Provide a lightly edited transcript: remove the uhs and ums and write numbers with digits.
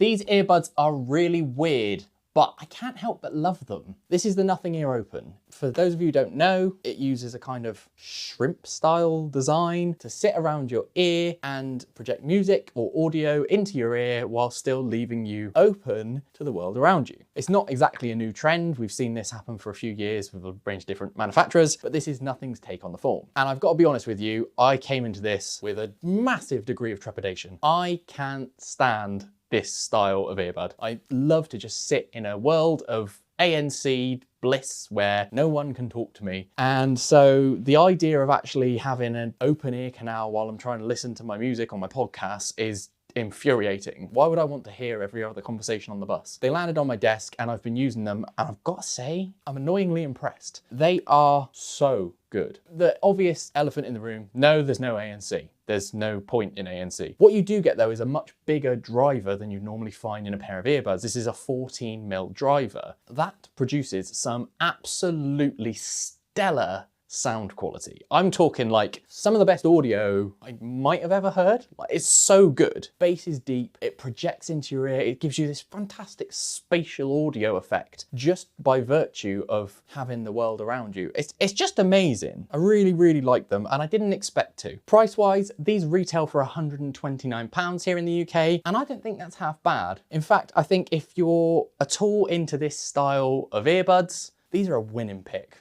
These earbuds are really weird, but I can't help but love them. This is the Nothing Ear Open. For those of you who don't know, it uses a kind of shrimp style design to sit around your ear and project music or audio into your ear while still leaving you open to the world around you. It's not exactly a new trend. We've seen this happen for a few years with a range of different manufacturers, but this is Nothing's take on the form. And I've got to be honest with you, I came into this with a massive degree of trepidation. I can't stand this style of earbud. I love to just sit in a world of ANC bliss where no one can talk to me. And so the idea of actually having an open ear canal while I'm trying to listen to my music on my podcast is infuriating. Why would I want to hear every other conversation on the bus? They landed on my desk and I've been using them, and I've got to say, I'm annoyingly impressed. They are so good. The obvious elephant in the room, no, there's no ANC. There's no point in ANC. What you do get though is a much bigger driver than you normally find in a pair of earbuds. This is a 14mm driver. That produces some absolutely stellar sound quality. I'm talking like some of the best audio I might have ever heard. Like, it's so good. Bass is deep, it projects into your ear, it gives you this fantastic spatial audio effect just by virtue of having the world around you. It's just amazing. I really, really like them, and I didn't expect to. Price-wise, these retail for £129 here in the UK, and I don't think that's half bad. In fact, I think if you're at all into this style of earbuds, these are a winning pick.